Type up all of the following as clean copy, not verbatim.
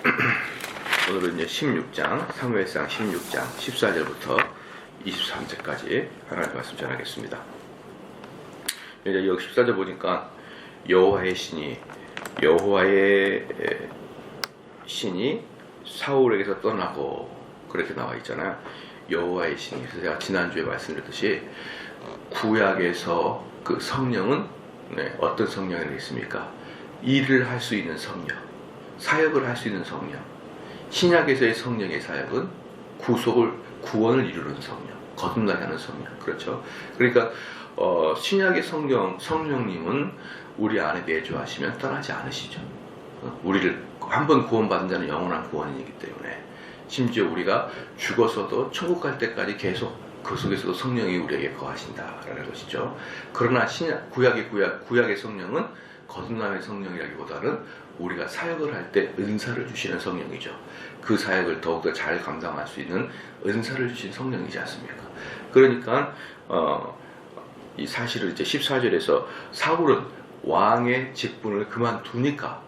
오늘은 이제 16장, 사무엘상 16장 14절부터 23절까지 하나님의 말씀 전하겠습니다. 이제 여기 14절 보니까 여호와의 신이 사울에게서 떠나고 그렇게 나와 있잖아요. 여호와의 신이. 그래서 제가 지난주에 말씀드렸듯이 구약에서 그 성령은 어떤 성령이 있습니까? 일을 할 수 있는 성령, 사역을 할 수 있는 성령. 신약에서의 성령의 사역은 구원을 이루는 성령, 거듭나게 하는 성령. 그렇죠? 그러니까 신약의 성령님은 우리 안에 내주하시면 떠나지 않으시죠. 우리를 한번 구원받은 자는 영원한 구원이기 때문에, 심지어 우리가 죽어서도 천국 갈 때까지 계속 그 속에서도 성령이 우리에게 거하신다라는 것이죠. 그러나 구약의 성령은 거듭남의 성령이라기보다는 우리가 사역을 할 때 은사를 주시는 성령이죠. 그 사역을 더욱더 잘 감당할 수 있는 은사를 주신 성령이지 않습니까? 그러니까 이 사실을 이제 14절에서 사울은 왕의 직분을 그만두니까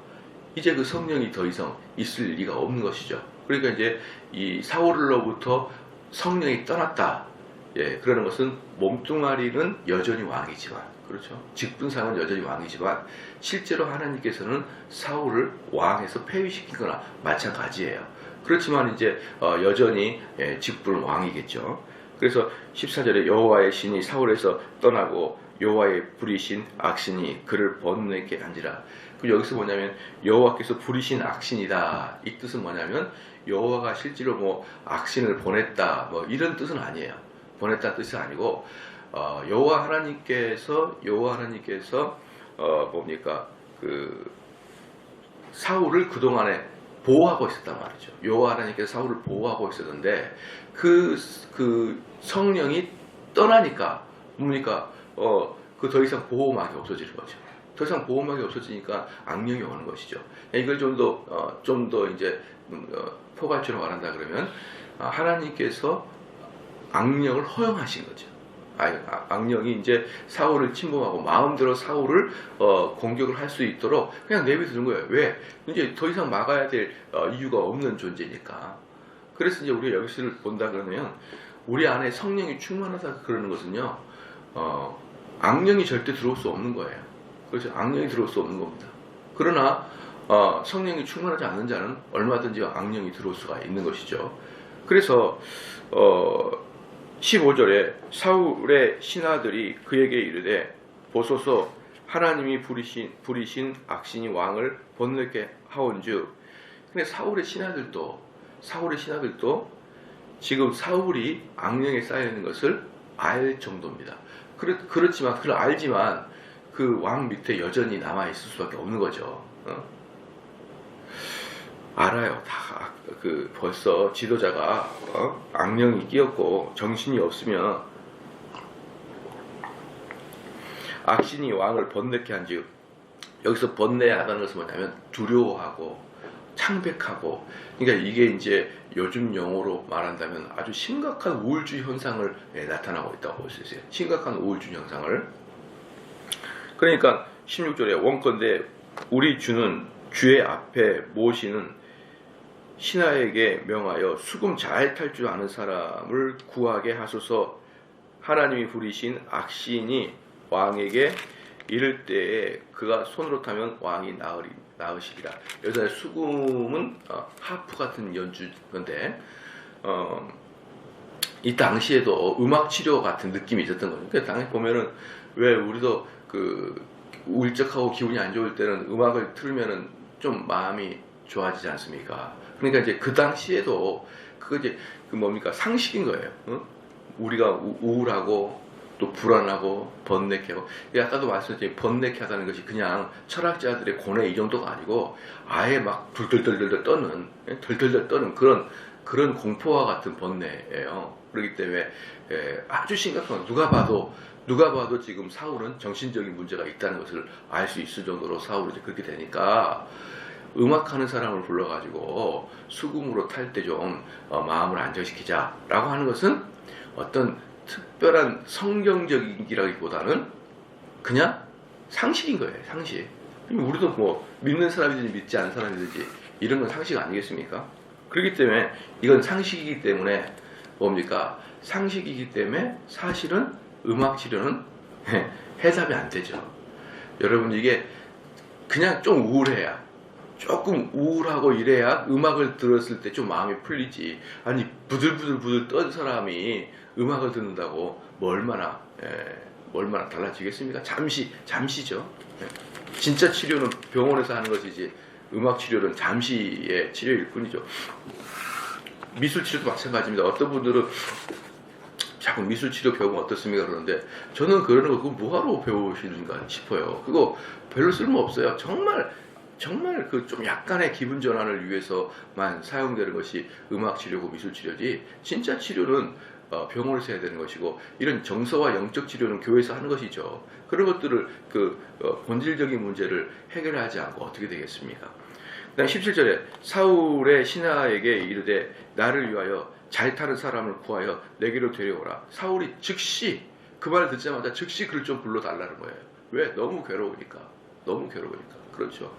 이제 그 성령이 더 이상 있을 리가 없는 것이죠. 그러니까 이제 이 사울로부터 성령이 떠났다. 그러는 것은 몸뚱아리는 여전히 왕이지만, 그렇죠? 직분상은 여전히 왕이지만 실제로 하나님께서는 사울을 왕에서 폐위시킨 거나 마찬가지예요. 그렇지만 이제 여전히 직분은 왕이겠죠. 그래서 14절에 여호와의 신이 사울에서 떠나고 여호와의 부리신 악신이 그를 번뇌케 한지라. 여기서 뭐냐면 여호와께서 부리신 악신이다. 이 뜻은 뭐냐면 여호와가 실제로 뭐 악신을 보냈다 뭐 이런 뜻은 아니에요. 보냈다는 뜻이 아니고 여호와 하나님께서 뭡니까 그 사울을 그동안에 보호하고 있었단 말이죠. 여호와 하나님께서 사울을 보호하고 있었는데 그 성령이 떠나니까 뭡니까 그 더 이상 보호막이 없어지는 거죠. 더 이상 보호막이 없어지니까 악령이 오는 것이죠. 이걸 좀 더 이제 포괄적으로 말한다 그러면 하나님께서 악령을 허용하신 거죠. 악령이 이제 사울을 침범하고 마음대로 사울을 공격을 할 수 있도록 그냥 내버려두는 거예요. 왜? 이제 더 이상 막아야 될 이유가 없는 존재니까. 그래서 이제 우리가 여기서를 본다 그러면 우리 안에 성령이 충만하다 그러는 것은요, 악령이 절대 들어올 수 없는 거예요. 그렇죠? 악령이 들어올 수 없는 겁니다. 그러나 성령이 충만하지 않는 자는 얼마든지 악령이 들어올 수가 있는 것이죠. 그래서 15절에 사울의 신하들이 그에게 이르되 보소서 하나님이 부리신 악신이 왕을 번뇌케 하온즉. 근데 사울의 신하들도 지금 사울이 악령에 쌓여 있는 것을 알 정도입니다. 그렇지만 그걸 알지만 그 왕 밑에 여전히 남아 있을 수밖에 없는 거죠. 알아요. 다 벌써 지도자가 악령이 끼었고 정신이 없으면 악신이 왕을 번뇌케 한즉. 여기서 번뇌하다는 것은 뭐냐면 두려워하고 창백하고, 그러니까 이게 이제 요즘 용어로 말한다면 아주 심각한 우울주 현상을 나타나고 있다고 볼 수 있어요. 심각한 우울주 현상을. 그러니까 16절에 원컨대 우리 주는 주의 앞에 모시는 신하에게 명하여 수금 잘 탈 줄 아는 사람을 구하게 하소서. 하나님이 부리신 악신이 왕에게 이를 때에 그가 손으로 타면 왕이 나으시리라. 여기서 수금은 하프 같은 연주인데 이 당시에도 음악 치료 같은 느낌이 있었던 거죠. 그러니까 당시 보면은 왜 우리도 울적하고 기분이 안 좋을 때는 음악을 틀면은 좀 마음이 좋아지지 않습니까? 그러니까 이제 그 당시에도 그거 이제 뭡니까 상식인 거예요. 우리가 우울하고 또 불안하고 번뇌케하고, 아까도 말씀드렸지만 번뇌케 하다는 것이 그냥 철학자들의 고뇌 이 정도가 아니고 아예 막 덜덜덜덜 떠는 그런 공포와 같은 번뇌예요. 그렇기 때문에 아주 심각한, 누가 봐도 지금 사울은 정신적인 문제가 있다는 것을 알 수 있을 정도로 사울이 이제 그렇게 되니까 음악하는 사람을 불러가지고 수금으로 탈 때 좀 마음을 안정시키자라고 하는 것은 어떤 특별한 성경적이라기보다는 그냥 상식인 거예요. 상식. 우리도 뭐 믿는 사람이든지 믿지 않는 사람이든지 이런 건 상식 아니겠습니까? 그렇기 때문에 이건 상식이기 때문에 뭡니까? 상식이기 때문에 사실은 음악 치료는 해답이 안 되죠. 여러분 이게 그냥 좀 우울해야, 조금 우울하고 이래야 음악을 들었을 때 좀 마음이 풀리지. 아니 부들부들 떤 사람이 음악을 듣는다고 뭐 얼마나 달라지겠습니까? 잠시죠. 진짜 치료는 병원에서 하는 것이지 음악 치료는 잠시의 치료일 뿐이죠. 미술 치료도 마찬가지입니다. 어떤 분들은 자꾸 미술 치료 배우면 어떻습니까? 그러는데 저는 그러는 거 그거 뭐하러 배우시는가 싶어요. 그거 별로 쓸모 없어요. 정말 그 좀 약간의 기분 전환을 위해서만 사용되는 것이 음악 치료고 미술 치료지. 진짜 치료는 병원에서 해야 되는 것이고, 이런 정서와 영적 치료는 교회에서 하는 것이죠. 그런 것들을 본질적인 문제를 해결하지 않고 어떻게 되겠습니까? 그다음 17절에 사울의 신하에게 이르되 나를 위하여 잘 타는 사람을 구하여 내게로 데려오라. 사울이 즉시 그 말을 듣자마자 즉시 그를 좀 불러달라는 거예요. 왜? 너무 괴로우니까. 그렇죠.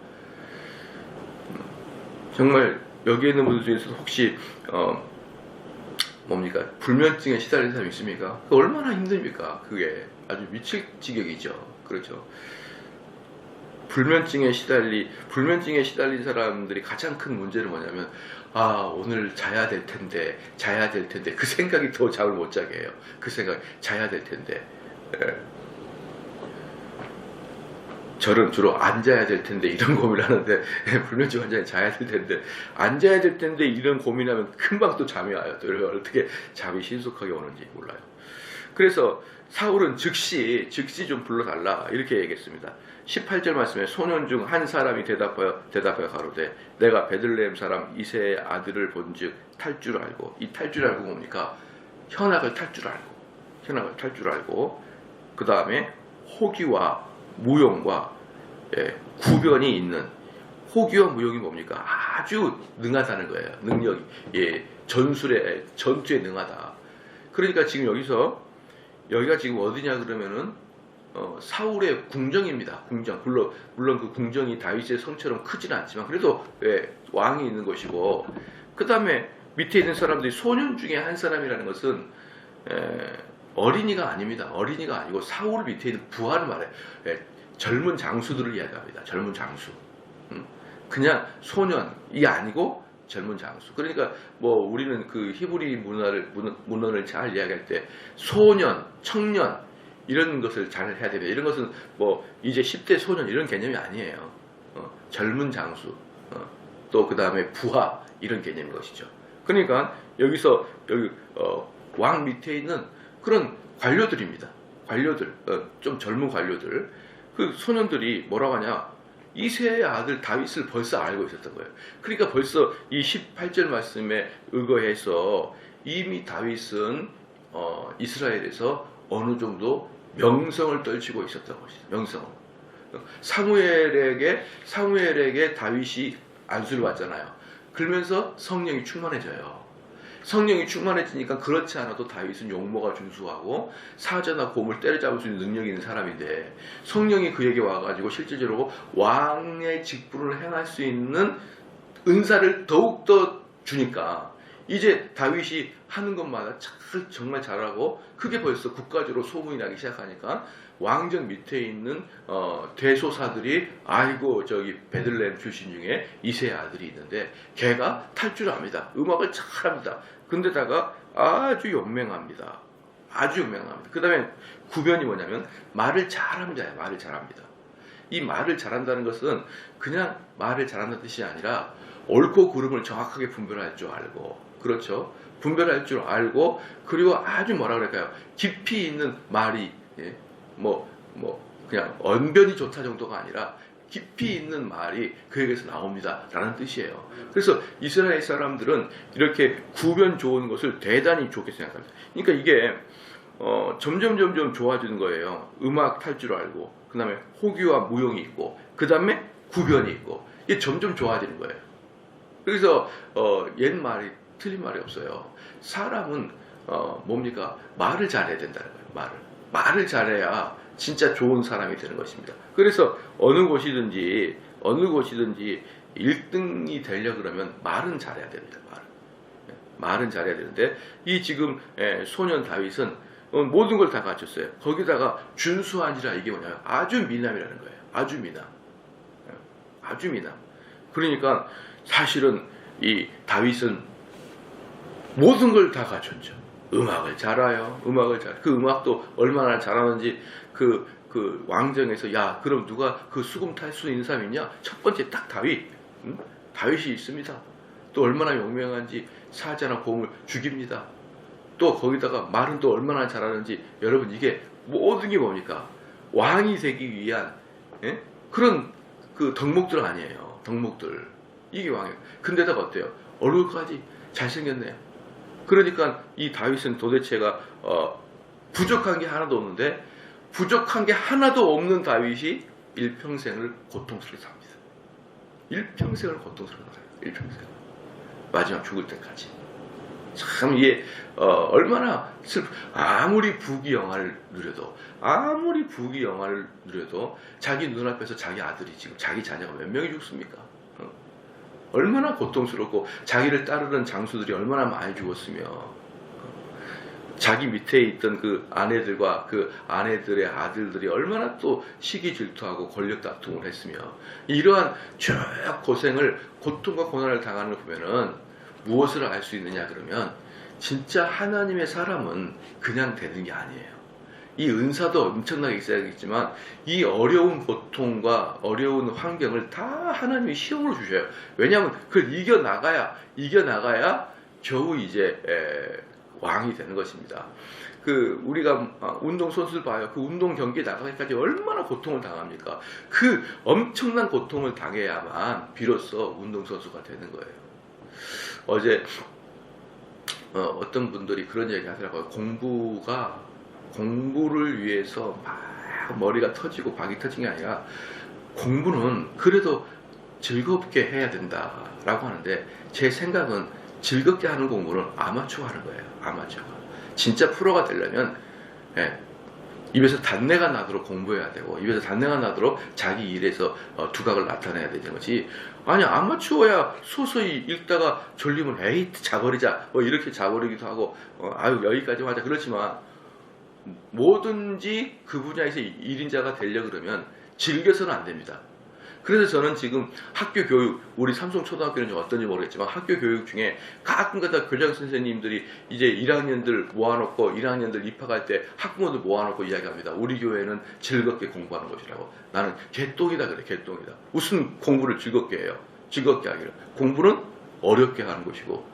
정말 여기 있는 분들 중에서 혹시 뭡니까? 불면증에 시달린 사람이 있습니까? 얼마나 힘듭니까? 그게 아주 미칠 지경이죠. 그렇죠. 불면증에 시달린 사람들이 가장 큰 문제는 뭐냐면, 오늘 자야 될 텐데 그 생각이 더 잠을 못 자게 해요. 그 생각, 자야 될 텐데. 저는 주로 앉아야 될 텐데 이런 고민을 하는데, 불면증 환자는 자야 될 텐데, 앉아야 될 텐데 이런 고민하면 금방 또 잠이 와요. 또 어떻게 잠이 신속하게 오는지 몰라요. 그래서 사울은 즉시 좀 불러달라 이렇게 얘기했습니다. 18절 말씀에 소년 중 한 사람이 대답하여 가로되 내가 베들레헴 사람 이새의 아들을 본즉 탈 줄 알고, 이 탈 줄 알고 뭡니까? 현악을 탈 줄 알고 그 다음에 호기와 무용과 구변이 있는, 호기와 무용이 뭡니까? 아주 능하다는 거예요. 능력이, 전투에 능하다. 그러니까 지금 여기가 지금 어디냐 그러면은 사울의 궁정입니다. 궁정. 물론 그 궁정이 다윗의 성처럼 크지는 않지만 그래도 왕이 있는 것이고, 그 다음에 밑에 있는 사람들이 소년 중에 한 사람이라는 것은 어린이가 아닙니다. 어린이가 아니고 사울 밑에 있는 부하를 말해요. 젊은 장수들을 이야기합니다. 젊은 장수. 그냥 소년이 아니고 젊은 장수. 그러니까 뭐 우리는 그 히브리 문헌을 잘 이야기할 때 소년, 청년 이런 것을 잘 해야 됩니다. 이런 것은 뭐 이제 10대 소년 이런 개념이 아니에요. 젊은 장수, 또 그 다음에 부하 이런 개념인 것이죠. 그러니까 여기 왕 밑에 있는 그런 관료들입니다. 관료들, 좀 젊은 관료들. 그 소년들이 뭐라고 하냐? 이새의 아들 다윗을 벌써 알고 있었던 거예요. 그러니까 벌써 이 18절 말씀에 의거해서 이미 다윗은 이스라엘에서 어느 정도 명성을 떨치고 있었던 것이죠. 명성을. 사무엘에게 다윗이 안수를 받잖아요. 그러면서 성령이 충만해져요. 성령이 충만해지니까 그렇지 않아도 다윗은 용모가 준수하고 사자나 곰을 때려잡을 수 있는 능력이 있는 사람인데, 성령이 그에게 와가지고 실질적으로 왕의 직분을 행할 수 있는 은사를 더욱더 주니까 이제 다윗이 하는 것마다 정말 잘하고, 그게 벌써 국가적으로 소문이 나기 시작하니까 왕정 밑에 있는 대소사들이 아이고 저기 베들레헴 출신 중에 이새의 아들이 있는데 걔가 탈 줄 압니다. 음악을 잘합니다. 근데다가 아주 용맹합니다. 그 다음에 구변이 뭐냐면 말을 잘합니다. 이 말을 잘한다는 것은 그냥 말을 잘한다는 뜻이 아니라 옳고 그름을 정확하게 분별할 줄 알고, 그렇죠? 분별할 줄 알고, 그리고 아주 뭐라 그럴까요? 깊이 있는 말이, 그냥 언변이 좋다 정도가 아니라 깊이 있는 말이 그에게서 나옵니다 라는 뜻이에요. 그래서 이스라엘 사람들은 이렇게 구변 좋은 것을 대단히 좋게 생각합니다. 그러니까 이게 점점 좋아지는 거예요. 음악 탈 줄 알고, 그 다음에 호기와 무용이 있고, 그 다음에 구변이 있고, 이게 점점 좋아지는 거예요. 그래서 옛말이 틀린 말이 없어요. 사람은 뭡니까? 말을 잘해야 된다는 거예요. 말을 잘해야 진짜 좋은 사람이 되는 것입니다. 그래서 어느 곳이든지 1등이 되려 그러면 말은 잘해야 됩니다. 말은 잘해야 되는데 이 지금 소년 다윗은 모든 걸 다 갖췄어요. 거기다가 준수한이라 이게 뭐냐면 아주 미남이라는 거예요. 아주 미남. 아주 미남. 그러니까 사실은 이 다윗은 모든 걸 다 갖췄죠. 음악을 잘해요. 그 음악도 얼마나 잘하는지 그 왕정에서 야 그럼 누가 그 수금 탈 수 있는 사람 있냐? 첫 번째 딱 다윗. 다윗이 있습니다. 또 얼마나 용맹한지 사자나 곰을 죽입니다. 또 거기다가 말은 또 얼마나 잘하는지 여러분 이게 모든 게 뭡니까? 왕이 되기 위한 그런 그 덕목들 아니에요. 덕목들. 이게 왕이에요. 근데다가 어때요? 얼굴까지 잘생겼네요. 그러니까 이 다윗은 도대체가 부족한 게 하나도 없는데 부족한 게 하나도 없는 다윗이 일평생을 고통스럽게 삽니다. 일평생을 고통스럽게 살아요. 일평생. 마지막 죽을 때까지. 참 이게 얼마나 아무리 부귀영화를 누려도 자기 눈앞에서 자기 아들이 지금 자기 자녀가 몇 명이 죽습니까? 얼마나 고통스럽고 자기를 따르는 장수들이 얼마나 많이 죽었으며 자기 밑에 있던 그 아내들과 그 아내들의 아들들이 얼마나 또 시기 질투하고 권력 다툼을 했으며 이러한 쭉 고생을 고통과 고난을 당하는 걸 보면은 무엇을 알 수 있느냐 그러면 진짜 하나님의 사람은 그냥 되는 게 아니에요. 이 은사도 엄청나게 있어야겠지만 이 어려운 고통과 어려운 환경을 다 하나님이 시험으로 주셔요. 왜냐하면 그걸 이겨나가야 겨우 이제 왕이 되는 것입니다. 그 우리가 운동 선수들 봐요. 그 운동 경기에 나가기까지 얼마나 고통을 당합니까? 그 엄청난 고통을 당해야만 비로소 운동 선수가 되는 거예요. 어제 어떤 분들이 그런 얘기 하더라고요. 공부를 위해서 막 머리가 터지고 박이 터진 게 아니라 공부는 그래도 즐겁게 해야 된다라고 하는데 제 생각은 즐겁게 하는 공부는 아마추어가 하는 거예요. 아마추어가. 진짜 프로가 되려면 입에서 단내가 나도록 공부해야 되고 입에서 단내가 나도록 자기 일에서 두각을 나타내야 되는 거지. 아니 아마추어야 서서히 읽다가 졸리면 에이 자버리자 이렇게 자버리기도 하고 아유 여기까지 하자 그렇지만 뭐든지 그 분야에서 1인자가 되려 그러면 즐겨서는 안 됩니다. 그래서 저는 지금 학교 교육, 우리 삼성초등학교는 좀 어떤지 모르겠지만 학교 교육 중에 가끔가다 교장 선생님들이 이제 1학년들 모아놓고 1학년들 입학할 때 학부모들 모아놓고 이야기합니다. 우리 교회는 즐겁게 공부하는 것이라고. 나는 개똥이다 그래, 개똥이다. 무슨 공부를 즐겁게 해요? 즐겁게 하기를. 공부는 어렵게 하는 것이고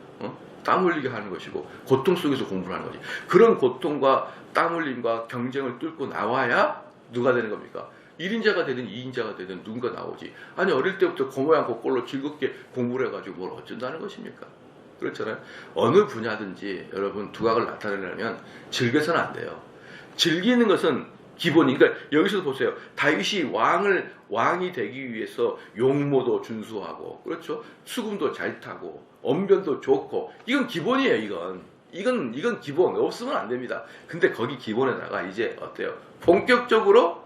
땀 흘리게 하는 것이고 고통 속에서 공부를 하는 거지. 그런 고통과 땀 흘림과 경쟁을 뚫고 나와야 누가 되는 겁니까? 1인자가 되든 2인자가 되든 누군가 나오지. 아니 어릴 때부터 고모양 고꼴로 즐겁게 공부를 해가지고 뭘 어쩐다는 것입니까? 그렇잖아요. 어느 분야든지 여러분 두각을 나타내려면 즐겨서는 안 돼요. 즐기는 것은 기본이. 그러니까 여기서도 보세요. 다윗이 왕이 되기 위해서 용모도 준수하고 그렇죠. 수금도 잘 타고 언변도 좋고 이건 기본이에요. 이건 기본. 없으면 안 됩니다. 근데 거기 기본에다가 이제 어때요? 본격적으로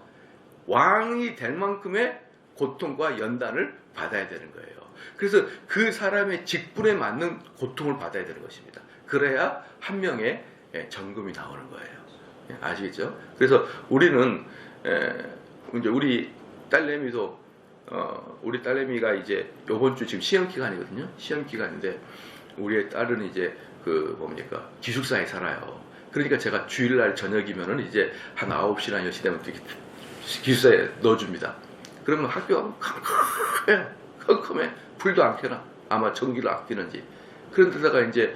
왕이 될 만큼의 고통과 연단을 받아야 되는 거예요. 그래서 그 사람의 직분에 맞는 고통을 받아야 되는 것입니다. 그래야 한 명의 정금이 나오는 거예요. 아시겠죠? 그래서 우리는 이제 우리 딸내미가 이제 요번 주 지금 시험 기간이거든요. 시험 기간인데 우리의 딸은 이제 그 뭡니까 기숙사에 살아요. 그러니까 제가 주일날 저녁이면은 이제 한 9시나 10시 되면 기숙사에 넣어줍니다. 그러면 학교가 컴컴해. 불도 안 켜나. 아마 전기를 아끼는지. 그런데다가 이제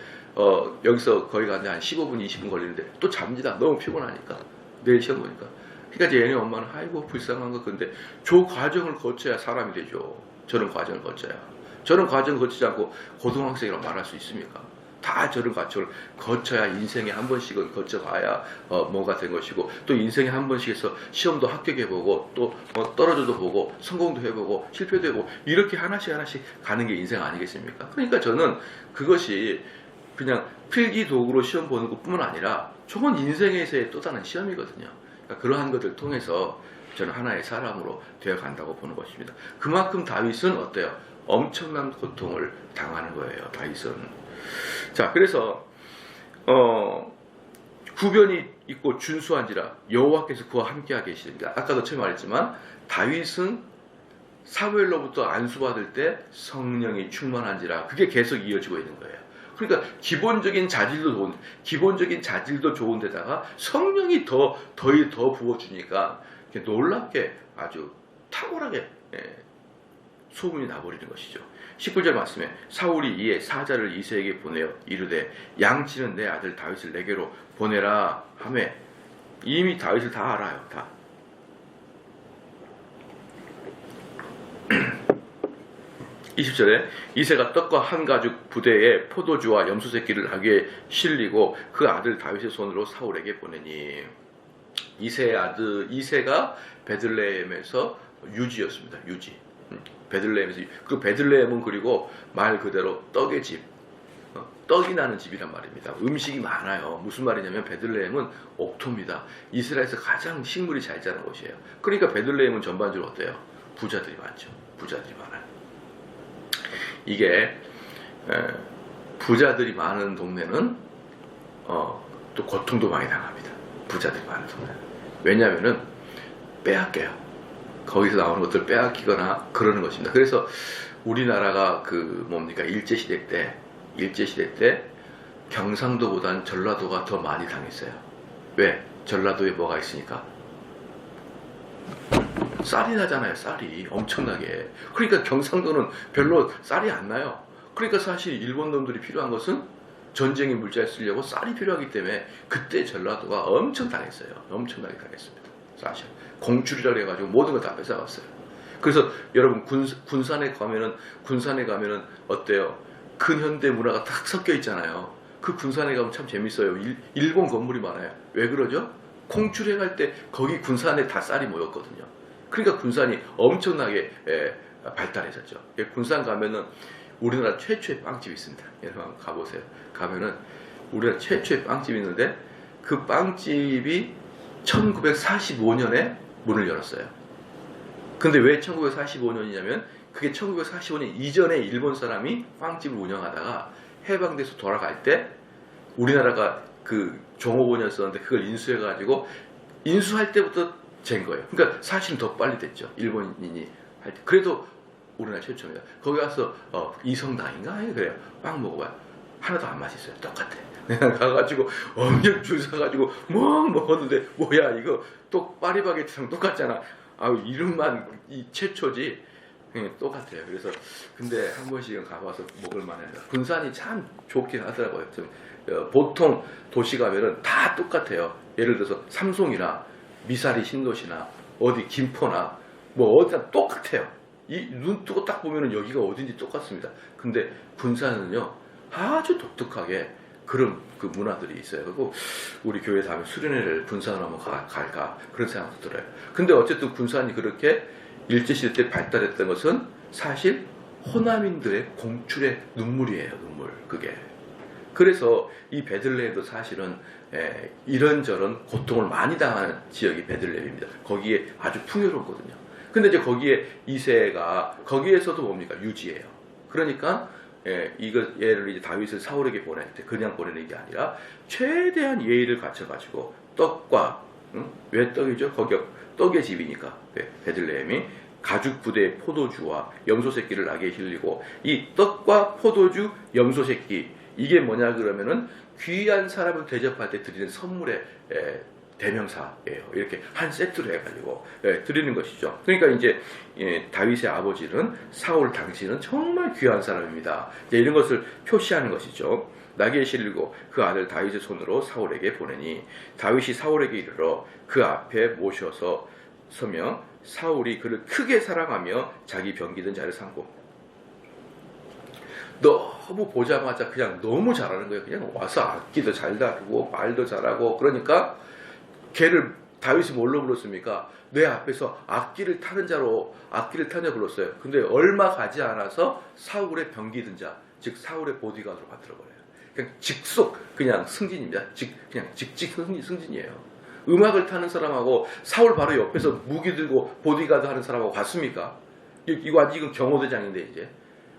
여기서 거기 가는데 한 15분 20분 걸리는데 또 잡니다. 너무 피곤하니까. 내일 시험 보니까. 그러니까 이제 얘네 엄마는 아이고 불쌍한 거. 근데 저 과정을 거쳐야 사람이 되죠. 저런 과정을 거쳐야. 저런 과정을 거치지 않고 고등학생이라고 말할 수 있습니까? 다 저런 과정을 거쳐야 인생에 한 번씩은 거쳐봐야 뭐가 된 것이고 또 인생에 한 번씩 해서 시험도 합격해보고 또 떨어져도 보고 성공도 해보고 실패도 해보고 이렇게 하나씩 가는 게 인생 아니겠습니까? 그러니까 저는 그것이 그냥 필기 도구로 시험 보는 것뿐만 아니라 저건 인생에서의 또 다른 시험이거든요. 그러니까 그러한 것들을 통해서 저는 하나의 사람으로 되어 간다고 보는 것입니다. 그만큼 다윗은 어때요? 엄청난 고통을 당하는 거예요. 다윗은. 자, 그래서 구변이 있고 준수한지라 여호와께서 그와 함께하게 계시니까 아까도 처음 말했지만 다윗은 사무엘로부터 안수받을 때 성령이 충만한지라 그게 계속 이어지고 있는 거예요. 그러니까 기본적인 자질도 좋은데다가 성령이 더 부어주니까 놀랍게 아주 탁월하게 소문이 나버리는 것이죠. 19절 말씀에 사울이 이에 사자를 이새에게 보내어 이르되 양치는 내 아들 다윗을 내게로 보내라 하매 이미 다윗을 다 알아요. 다. 20절에 이새가 떡과 한 가죽 부대에 포도주와 염소새끼를 나귀에 실리고 그 아들 다윗의 손으로 사울에게 보내니 이새가 베들레헴에서 유지였습니다. 유지. 베들레헴에서 그 베들레헴은 그리고 말 그대로 떡의 집, 떡이 나는 집이란 말입니다. 음식이 많아요. 무슨 말이냐면 베들레헴은 옥토입니다. 이스라엘에서 가장 식물이 잘 자라는 곳이에요. 그러니까 베들레헴은 전반적으로 어때요? 부자들이 많죠. 부자들이 많아요. 이게 부자들이 많은 동네는 또 고통도 많이 당합니다. 부자들이 많은 동네. 왜냐하면은 빼앗겨요. 거기서 나오는 것들 빼앗기거나 그러는 것입니다. 그래서 우리나라가 일제시대 때 경상도보단 전라도가 더 많이 당했어요. 왜? 전라도에 뭐가 있으니까? 쌀이 나잖아요. 쌀이 엄청나게. 그러니까 경상도는 별로 쌀이 안 나요. 그러니까 사실 일본 놈들이 필요한 것은 전쟁의 물자에 쓰려고 쌀이 필요하기 때문에 그때 전라도가 엄청 당했어요. 엄청나게 당했습니다. 사실 공출이라고 해가지고 모든 걸 다 뺏어갔어요. 그래서 여러분 군산에 가면은 어때요? 근현대 문화가 딱 섞여 있잖아요. 그 군산에 가면 참 재밌어요. 일본 건물이 많아요. 왜 그러죠? 공출해 갈 때 거기 군산에 다 쌀이 모였거든요. 그러니까 군산이 엄청나게 발달해졌죠. 군산 가면은 우리나라 최초의 빵집이 있습니다. 여러분 한번 가보세요. 가면은 우리나라 최초의 빵집이 있는데 그 빵집이 1945년에 문을 열었어요. 근데 왜 1945년이냐면 그게 1945년 이전에 일본 사람이 빵집을 운영하다가 해방돼서 돌아갈 때 우리나라가 그 종업원이었었는데 그걸 인수해가지고 인수할 때부터 된 거예요. 그러니까 사실은 더 빨리 됐죠. 일본인이 할 때. 그래도 우리나라 최초입니다. 거기 가서 이성당인가? 그래요. 빵 먹어봐요. 하나도 안 맛있어요. 똑같아. 내가 가가지고 엄청 줄 서가지고 뭐 먹었는데 뭐야 이거 또 파리바게트랑 똑같잖아. 이름만 이 최초지. 똑같아요. 그래서 근데 한 번씩은 가봐서 먹을 만해요. 군산이 참 좋긴 하더라고요. 보통 도시 가면은 다 똑같아요. 예를 들어서 삼송이나 미사리 신도시나 어디 김포나 뭐 어디나 똑같아요. 눈 뜨고 딱 보면은 여기가 어딘지 똑같습니다. 근데 군산은요 아주 독특하게 그런 그 문화들이 있어요. 그리고 우리 교회 다음에 수련회를 군산으로 한번 갈까 그런 생각도 들어요. 근데 어쨌든 군산이 그렇게 일제시대 때 발달했던 것은 사실 호남인들의 공출의 눈물이에요. 눈물 그게. 그래서 이 베들레헴도 사실은 이런저런 고통을 많이 당하는 지역이 베들레헴입니다. 거기에 아주 풍요롭거든요. 근데 이제 거기에 이새가 거기에서도 뭡니까? 유지예요. 그러니까 얘를 이제 다윗을 사울에게 보낼 때 그냥 보내는 게 아니라 최대한 예의를 갖춰가지고 떡과 왜 떡이죠? 거기 떡의 집이니까 베들레헴이 가죽 부대에 포도주와 염소 새끼를 나귀에 실리고 이 떡과 포도주, 염소 새끼 이게 뭐냐 그러면은 귀한 사람을 대접할 때 드리는 선물의 대명사예요. 이렇게 한 세트로 해가지고 드리는 것이죠. 그러니까 이제 다윗의 아버지는 사울 당시는 정말 귀한 사람입니다. 이런 것을 표시하는 것이죠. 나귀에 실리고 그 아들 다윗의 손으로 사울에게 보내니 다윗이 사울에게 이르러 그 앞에 모셔서 서며 사울이 그를 크게 사랑하며 자기 병기던 자를 삼고 너무 보자마자 그냥 너무 잘하는 거예요. 그냥 와서 악기도 잘 다루고 말도 잘하고 그러니까 걔를 다윗이 뭘로 불렀습니까? 내 앞에서 악기를 타는 자로 불렀어요. 근데 얼마 가지 않아서 사울의 병기든 자, 즉 사울의 보디가드로 만들어버려요. 그냥 직속 그냥 승진입니다. 그냥 직직 승진이에요. 음악을 타는 사람하고 사울 바로 옆에서 무기 들고 보디가드 하는 사람하고 같습니까? 이거 아직 이건 경호대장인데 이제.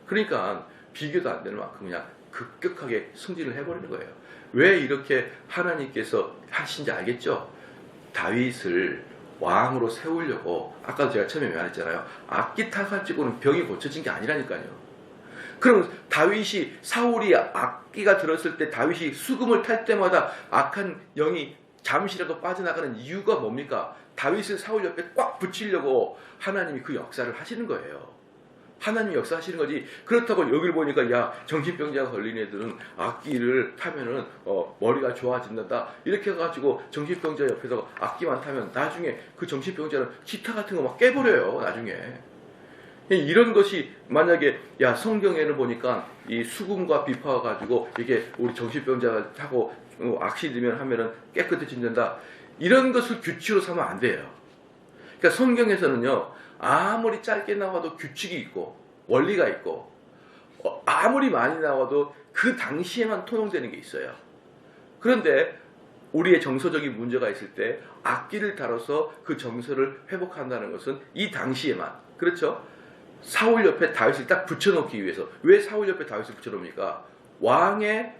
그러니까 비교도 안 되는 만큼 그냥 급격하게 승진을 해버리는 거예요. 왜 이렇게 하나님께서 하신지 알겠죠? 다윗을 왕으로 세우려고 아까도 제가 처음에 말했잖아요. 악기 타가지고는 병이 고쳐진 게 아니라니까요. 그럼 다윗이 사울이 악기가 들었을 때 다윗이 수금을 탈 때마다 악한 영이 잠시라도 빠져나가는 이유가 뭡니까? 다윗을 사울 옆에 꽉 붙이려고 하나님이 그 역사를 하시는 거예요. 하나님이 역사하시는 거지. 그렇다고 여기를 보니까 야 정신병자가 걸린 애들은 악기를 타면은 머리가 좋아진다 이렇게 해가지고 정신병자 옆에서 악기만 타면 나중에 그 정신병자는 기타 같은 거 막 깨버려요. 나중에 이런 것이 만약에 야 성경에는 보니까 이 수금과 비파와 가지고 이게 우리 정신병자가 타고 악시 들면 하면은 깨끗해진다 이런 것을 규칙으로 삼으면 안 돼요. 그러니까 성경에서는요. 아무리 짧게 나와도 규칙이 있고 원리가 있고 아무리 많이 나와도 그 당시에만 통용되는 게 있어요. 그런데 우리의 정서적인 문제가 있을 때 악기를 다뤄서 그 정서를 회복한다는 것은 이 당시에만. 그렇죠? 사울 옆에 다윗을 딱 붙여놓기 위해서. 왜 사울 옆에 다윗을 붙여놓습니까? 왕의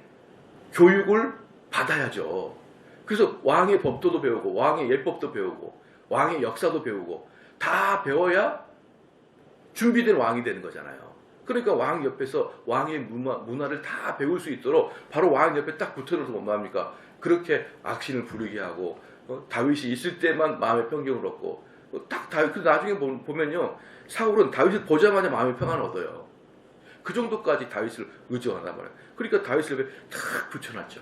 교육을 받아야죠. 그래서 왕의 법도도 배우고 왕의 예법도 배우고 왕의 역사도 배우고 다 배워야 준비된 왕이 되는 거잖아요. 그러니까 왕 옆에서 왕의 문화를 다 배울 수 있도록 바로 왕 옆에 딱 붙어놓어서 뭐 합니까? 그렇게 악신을 부르게 하고 다윗이 있을 때만 마음의 평경을 얻고 딱 다윗 나중에 보면요 사울은 다윗을 보자마자 마음의 평안을 얻어요. 그 정도까지 다윗을 의존한단 말이에요. 그러니까 다윗을 옆에 탁 붙여놨죠.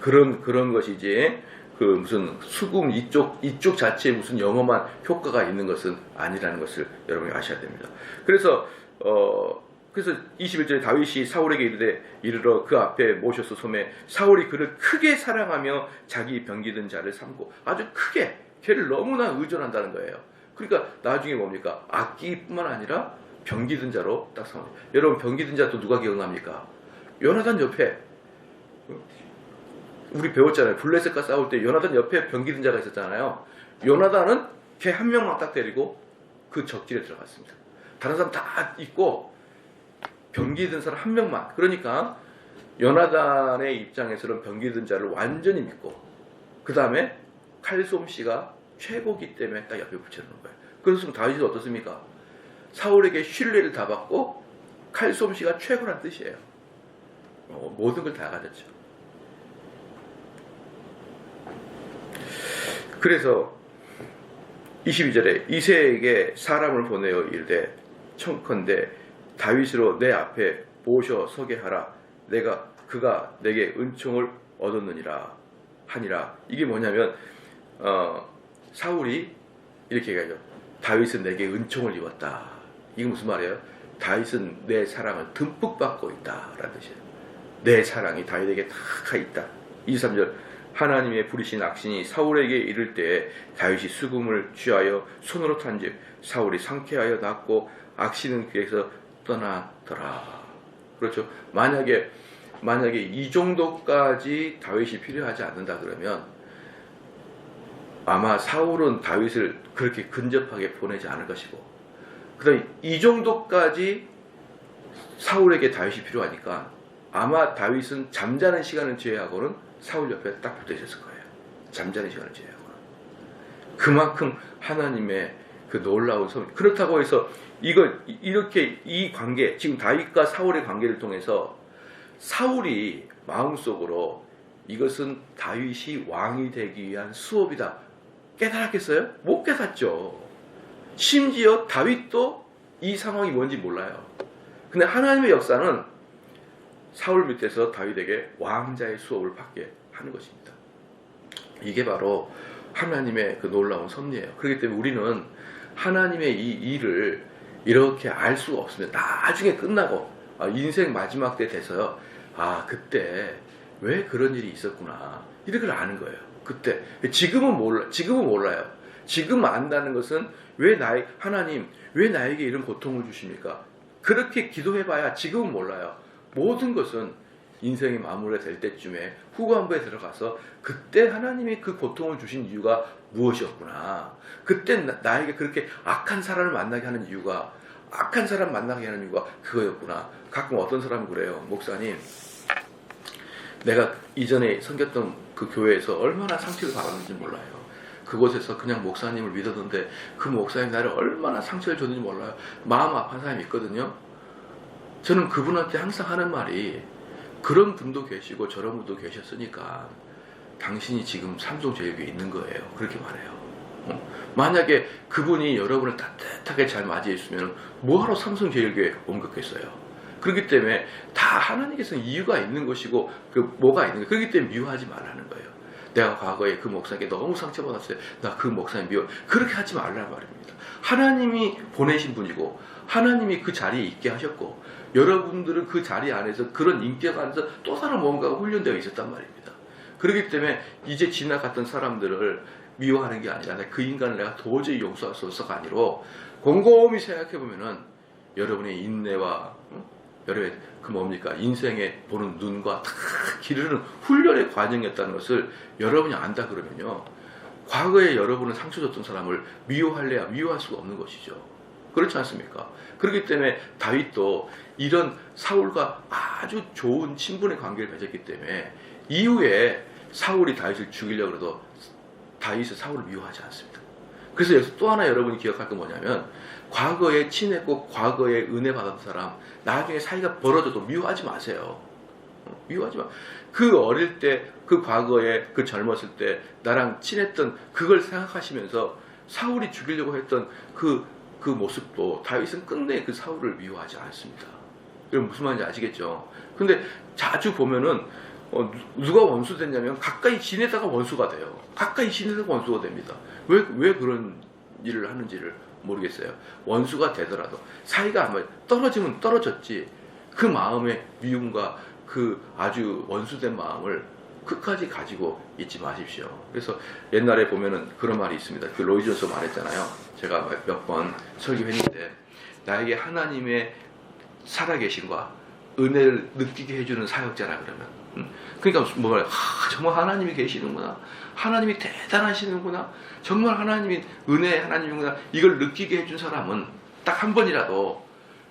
그런 것이지. 그 무슨 수금 이쪽 자체에 무슨 영험한 효과가 있는 것은 아니라는 것을 여러분이 아셔야 됩니다. 그래서 21절에 다윗이 사울에게 이르러 그 앞에 모셔서 소매 사울이 그를 크게 사랑하며 자기 병기든 자를 삼고 아주 크게 걔를 너무나 의존한다는 거예요. 그러니까 나중에 뭡니까? 악기뿐만 아니라 병기든 자로 딱 삼아. 여러분 병기든 자 또 누가 기억납니까? 요나단 옆에 우리 배웠잖아요. 블레셋과 싸울 때 요나단 옆에 병기든 자가 있었잖아요. 요나단은 걔 한 명만 딱 데리고 그 적진에 들어갔습니다. 다른 사람 다 있고 병기든 사람 한 명만. 그러니까 요나단의 입장에서는 병기든 자를 완전히 믿고 그 다음에 칼솜씨가 최고기 때문에 딱 옆에 붙여놓는 거예요. 그래서 다윗이 어떻습니까? 사울에게 신뢰를 다 받고 칼솜씨가 최고란 뜻이에요. 모든 걸 다 가졌죠. 그래서 22절에 이새에게 사람을 보내어 이르되 청컨대 다윗으로 내 앞에 모셔 서게 하라. 그가 내게 은총을 얻었느니라 하니라. 이게 뭐냐면 사울이 이렇게 얘기하죠. 다윗은 내게 은총을 입었다. 이게 무슨 말이에요? 다윗은 내 사랑을 듬뿍 받고 있다 라는 뜻이에요. 내 사랑이 다윗에게 다 가 있다. 23절 하나님의 부리신 악신이 사울에게 이를 때에 다윗이 수금을 취하여 손으로 탄즉 사울이 상쾌하여 낫고 악신은 그에서 떠나더라. 그렇죠. 만약에 이 정도까지 다윗이 필요하지 않는다 그러면 아마 사울은 다윗을 그렇게 근접하게 보내지 않을 것이고 그다음에 이 정도까지 사울에게 다윗이 필요하니까 아마 다윗은 잠자는 시간을 제외하고는 사울 옆에 딱 붙어 있었을 거예요. 잠자는 시간을 제외하고는. 그만큼 하나님의 그 놀라운 섭리. 그렇다고 해서 이렇게 이 관계, 지금 다윗과 사울의 관계를 통해서 사울이 마음속으로 이것은 다윗이 왕이 되기 위한 수업이다. 깨달았겠어요? 못 깨닫죠. 심지어 다윗도 이 상황이 뭔지 몰라요. 근데 하나님의 역사는 사울 밑에서 다윗에게 왕자의 수업을 받게 하는 것입니다. 이게 바로 하나님의 그 놀라운 섭리예요. 그렇기 때문에 우리는 하나님의 이 일을 이렇게 알 수가 없습니다. 나중에 끝나고 인생 마지막 때 돼서요. 그때 왜 그런 일이 있었구나. 이렇게 아는 거예요. 그때. 지금은 몰라요. 지금 안다는 것은 하나님 왜 나에게 이런 고통을 주십니까? 그렇게 기도해봐야 지금은 몰라요. 모든 것은 인생이 마무리가 될 때쯤에 후반부에 들어가서 그때 하나님이 그 고통을 주신 이유가 무엇이었구나. 그때 나에게 그렇게 악한 사람을 만나게 하는 이유가 그거였구나. 가끔 어떤 사람은 그래요. 목사님, 내가 이전에 섬겼던 그 교회에서 얼마나 상처를 받았는지 몰라요. 그곳에서 그냥 목사님을 믿었는데 그 목사님 나를 얼마나 상처를 줬는지 몰라요. 마음 아픈 사람이 있거든요. 저는 그분한테 항상 하는 말이, 그런 분도 계시고 저런 분도 계셨으니까 당신이 지금 삼성제일교회에 있는 거예요. 그렇게 말해요. 만약에 그분이 여러분을 따뜻하게 잘 맞이했으면 뭐하러 삼성제일교회에 옮겼겠어요. 그렇기 때문에 다 하나님께서는 이유가 있는 것이고 뭐가 있는 거예요. 그렇기 때문에 미워하지 말라는 거예요. 내가 과거에 그 목사에게 너무 상처받았어요. 나 그 목사님 미워. 그렇게 하지 말라는 말입니다. 하나님이 보내신 분이고 하나님이 그 자리에 있게 하셨고 여러분들은 그 자리 안에서 그런 인격 안에서 또 다른 뭔가가 훈련되어 있었단 말입니다. 그렇기 때문에 이제 지나갔던 사람들을 미워하는 게 아니라 그 인간을 내가 도저히 용서할 수 없어가 아니라 곰곰이 생각해보면은 여러분의 인내와 여러분의 그 뭡니까? 인생에 보는 눈과 다 기르는 훈련의 과정이었다는 것을 여러분이 안다 그러면요. 과거에 여러분은 상처 줬던 사람을 미워할래야 미워할 수가 없는 것이죠. 그렇지 않습니까? 그렇기 때문에 다윗도 이런 사울과 아주 좋은 친분의 관계를 맺었기 때문에 이후에 사울이 다윗을 죽이려고 해도 다윗은 사울을 미워하지 않습니다. 그래서 여기서 또 하나 여러분이 기억할 건 뭐냐면 과거에 친했고 과거에 은혜 받았던 사람 나중에 사이가 벌어져도 미워하지 마세요. 미워하지 마. 그 어릴 때, 그 과거에, 그 젊었을 때 나랑 친했던 그걸 생각하시면서 사울이 죽이려고 했던 그 모습도 다윗은 끝내 그 사울을 미워하지 않습니다. 여러분 무슨 말인지 아시겠죠? 근데 자주 보면은 누가 원수 됐냐면 가까이 지내다가 원수가 돼요. 가까이 지내다가 원수가 됩니다. 왜 그런 일을 하는지를 모르겠어요. 원수가 되더라도 사이가 아마 떨어지면 떨어졌지 그 마음의 미움과 그 아주 원수된 마음을 끝까지 가지고 있지 마십시오. 그래서 옛날에 보면은 그런 말이 있습니다. 그 로이 존스 말했잖아요. 제가 몇 번 설교했는데 나에게 하나님의 살아계심과 은혜를 느끼게 해주는 사역자라 그러면 그러니까 정말 하나님이 계시는구나. 하나님이 대단하시는구나. 정말 하나님이 은혜의 하나님이구나. 이걸 느끼게 해준 사람은 딱 한 번이라도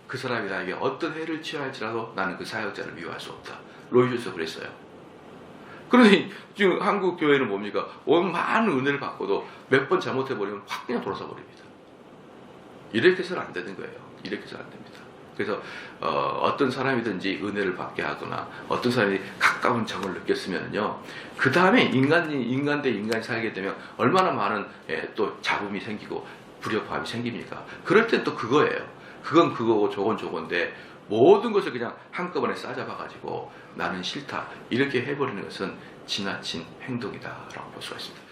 그 사람이 나에게 어떤 해를 취할지라도 나는 그 사역자를 미워할 수 없다. 로이 존스 그랬어요. 그러니 지금 한국 교회는 뭡니까? 많은 은혜를 받고도 몇 번 잘못해버리면 확 그냥 돌아서 버립니다. 이렇게 해서는 안 되는 거예요. 이렇게 해서는 안 됩니다. 그래서 어떤 사람이든지 은혜를 받게 하거나 어떤 사람이 가까운 정을 느꼈으면요, 그 다음에 인간 대 인간이 살게 되면 얼마나 많은 또 잡음이 생기고 불협화음이 생깁니까? 그럴 땐 또 그거예요. 그건 그거고 저건 저건데 모든 것을 그냥 한꺼번에 싸잡아가지고 나는 싫다 이렇게 해버리는 것은 지나친 행동이다라고 볼 수가 있습니다.